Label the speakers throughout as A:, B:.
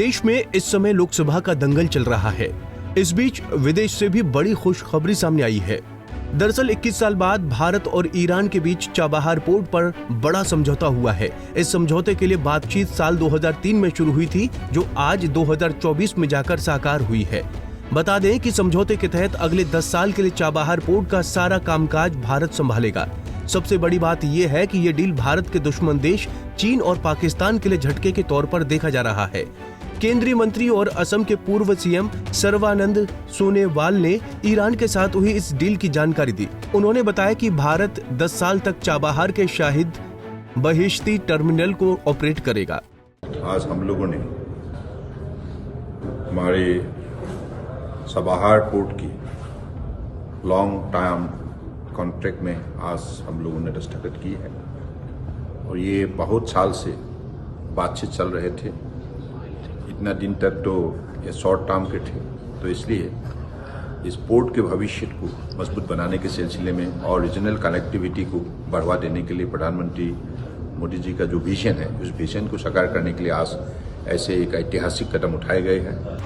A: देश में इस समय लोकसभा का दंगल चल रहा है। इस बीच विदेश से भी बड़ी खुशखबरी सामने आई है। दरअसल 21 साल बाद भारत और ईरान के बीच चाबहार पोर्ट पर बड़ा समझौता हुआ है। इस समझौते के लिए बातचीत साल 2003 में शुरू हुई थी, जो आज 2024 में जाकर साकार हुई है। बता दें कि समझौते के तहत अगले 10 साल के लिए चाबहार पोर्ट का सारा कामकाज भारत संभालेगा। सबसे बड़ी बात यह है कि ये डील भारत के दुश्मन देश चीन और पाकिस्तान के लिए झटके के तौर पर देखा जा रहा है। केंद्रीय मंत्री और असम के पूर्व सीएम सर्बानंद सोनोवाल ने ईरान के साथ हुई इस डील की जानकारी दी। उन्होंने बताया कि भारत 10 साल तक चाबहार के शाहिद बहिश्ती टर्मिनल को ऑपरेट करेगा।
B: आज हम लोगों ने हमारे चाबहार पोर्ट की लॉन्ग टर्म कॉन्ट्रैक्ट में आज हम लोगों ने दस्तखत की है और ये बहुत साल से बातचीत चल रहे थे। इतना दिन तक तो ये शॉर्ट टर्म के थे, तो इसलिए इस पोर्ट के भविष्य को मजबूत बनाने के सिलसिले में और रीजनल कनेक्टिविटी को बढ़ावा देने के लिए प्रधानमंत्री मोदी जी का जो विजन है, उस विजन को साकार करने के लिए आज ऐसे एक ऐतिहासिक कदम उठाए गए हैं।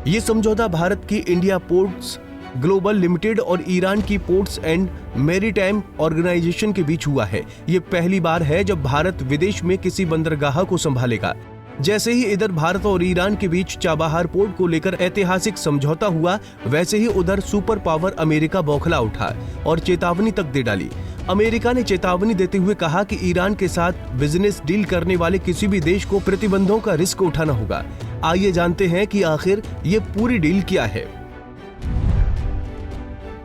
A: ये समझौता भारत की इंडिया पोर्ट्स ग्लोबल लिमिटेड और ईरान की पोर्ट्स एंड मैरीटाइम ऑर्गेनाइजेशन के बीच हुआ है। ये पहली बार है जब भारत विदेश में किसी बंदरगाह को संभालेगा। जैसे ही इधर भारत और ईरान के बीच चाबहार पोर्ट को लेकर ऐतिहासिक समझौता हुआ, वैसे ही उधर सुपर पावर अमेरिका बौखला उठा और चेतावनी तक दे डाली। अमेरिका ने चेतावनी देते हुए कहा कि ईरान के साथ बिजनेस डील करने वाले किसी भी देश को प्रतिबंधों का रिस्क उठाना होगा। आइए जानते हैं कि आखिर ये पूरी डील क्या है।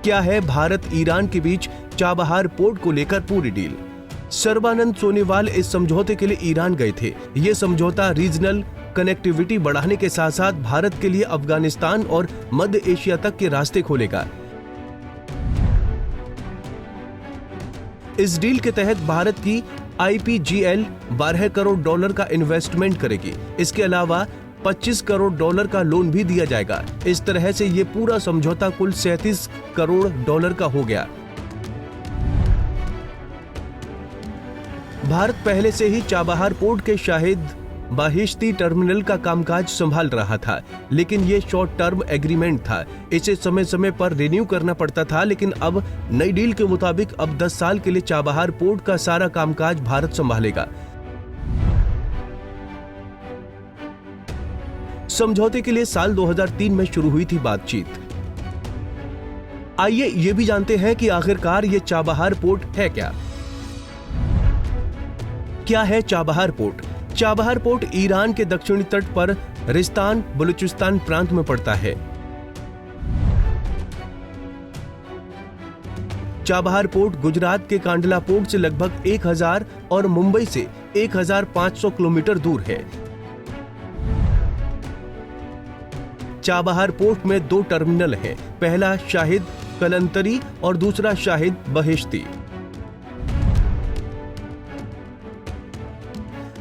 A: क्या है भारत ईरान के बीच चाबहार पोर्ट को लेकर पूरी डील। सर्बानंद सोनोवाल इस समझौते के लिए ईरान गए थे। ये समझौता रीजनल कनेक्टिविटी बढ़ाने के साथ साथ भारत के लिए अफगानिस्तान और मध्य एशिया तक के रास्ते खोलेगा। इस डील के तहत भारत की IPGL $12 करोड़ का इन्वेस्टमेंट करेगी। इसके अलावा $25 करोड़ का लोन भी दिया जाएगा। इस तरह से ये पूरा समझौता कुल $37 करोड़ का हो गया। भारत पहले से ही चाबहार पोर्ट के शाहिद बहिश्ती टर्मिनल का कामकाज संभाल रहा था, लेकिन ये शॉर्ट टर्म एग्रीमेंट था। इसे समय समय पर रिन्यू करना पड़ता था, लेकिन अब नई डील के मुताबिक अब 10 साल के लिए चाबहार पोर्ट का सारा कामकाज भारत संभालेगा। समझौते के लिए साल 2003 में शुरू हुई थी बातचीत। आइए ये भी जानते हैं कि आखिरकार ये चाबहार पोर्ट है क्या। क्या है Chabahar port? Chabahar port Iran के दक्षिणी तट पर रिस्तान बलूचिस्तान प्रांत में पड़ता है। चाबहार पोर्ट गुजरात के कांडला पोर्ट से लगभग 1000 और मुंबई से 1500 किलोमीटर दूर है। चाबहार पोर्ट में 2 टर्मिनल हैं, पहला शाहिद कलंतरी और दूसरा शाहिद बहिश्ती।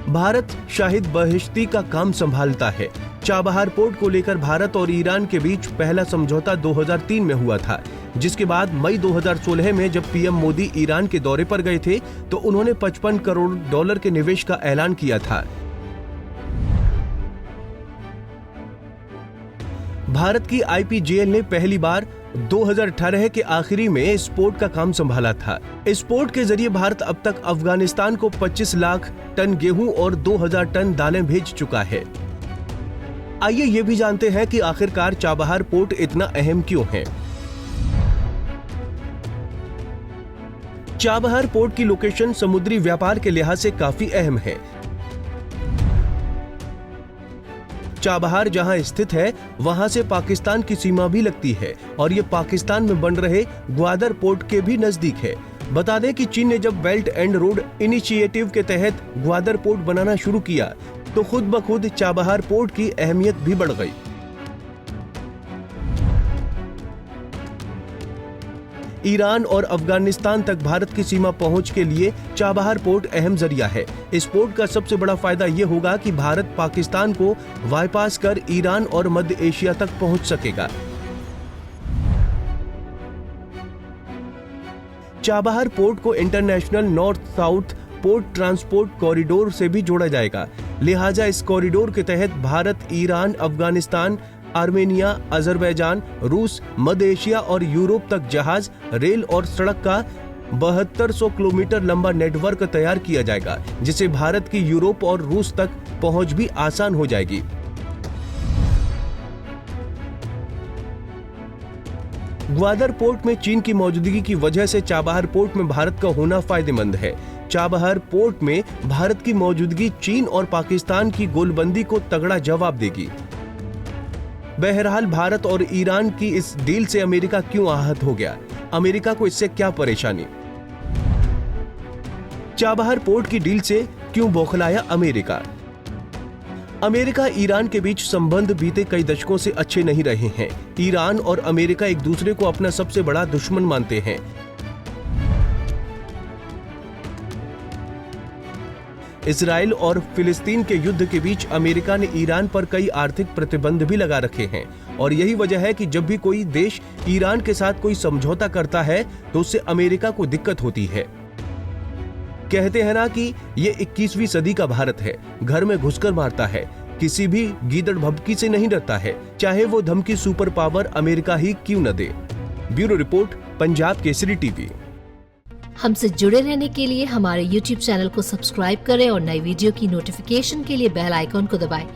A: भारत शाहिद बहिश्ती का काम संभालता है। चाबहार पोर्ट को लेकर भारत और ईरान के बीच पहला समझौता 2003 में हुआ था, जिसके बाद मई 2016 में जब पीएम मोदी ईरान के दौरे पर गए थे तो उन्होंने $55 करोड़ के निवेश का ऐलान किया था। भारत की IPGL ने पहली बार 2018 के आखिरी में इस पोर्ट का काम संभाला था। इस पोर्ट के जरिए भारत अब तक अफगानिस्तान को 25 लाख टन गेहूं और 2000 टन दालें भेज चुका है। आइए ये भी जानते हैं कि आखिरकार चाबहार पोर्ट इतना अहम क्यों है। चाबहार पोर्ट की लोकेशन समुद्री व्यापार के लिहाज से काफी अहम है। चाबहार जहां स्थित है वहां से पाकिस्तान की सीमा भी लगती है और ये पाकिस्तान में बन रहे ग्वादर पोर्ट के भी नजदीक है। बता दें कि चीन ने जब बेल्ट एंड रोड इनिशिएटिव के तहत ग्वादर पोर्ट बनाना शुरू किया तो खुद ब खुद चाबहार पोर्ट की अहमियत भी बढ़ गई। ईरान और अफगानिस्तान तक भारत की सीमा पहुंच के लिए चाबहार पोर्ट अहम जरिया है। इस पोर्ट का सबसे बड़ा फायदा ये होगा कि भारत पाकिस्तान को बाईपास कर ईरान और मध्य एशिया तक पहुंच सकेगा। चाबहार पोर्ट को international north south port transport corridor से भी जोड़ा जाएगा। लिहाजा इस कॉरिडोर के तहत Bharat, Iran, Afghanistan, Armenia, Azerbaijan, रूस, मध्य एशिया और यूरोप तक जहाज, रेल और सड़क का 7200 किलोमीटर लंबा नेटवर्क तैयार किया जाएगा, जिससे भारत की यूरोप और रूस तक पहुंच भी आसान हो जाएगी। ग्वादर पोर्ट में चीन की मौजूदगी की वजह से चाबहार पोर्ट में भारत का होना फायदेमंद है। चाबहार पोर्ट में भारत की मौजूदगी चीन और पाकिस्तान की गोलबंदी को तगड़ा जवाब देगी। बहरहाल भारत और ईरान की इस डील से अमेरिका क्यों आहत हो गया? अमेरिका को इससे क्या परेशानी? चाबहार पोर्ट की डील से क्यों बौखलाया अमेरिका? अमेरिका ईरान के बीच संबंध बीते कई दशकों से अच्छे नहीं रहे हैं। ईरान और अमेरिका एक दूसरे को अपना सबसे बड़ा दुश्मन मानते हैं। इजराइल और फिलिस्तीन के युद्ध के बीच अमेरिका ने ईरान पर कई आर्थिक प्रतिबंध भी लगा रखे हैं और यही वजह है कि जब भी कोई देश ईरान के साथ कोई समझौता करता है तो उससे अमेरिका को दिक्कत होती है। कहते हैं ना कि ये 21वीं सदी का भारत है, घर में घुसकर मारता है, किसी भी गीदड़ भभकी से नहीं डरता है, चाहे वो धमकी सुपर पावर अमेरिका ही क्यों न दे। Bureau report, Punjab Kesari TV.
C: हमसे जुड़े रहने के लिए हमारे YouTube चैनल को सब्सक्राइब करें और नई वीडियो की नोटिफिकेशन के लिए बेल आइकॉन को दबाएं।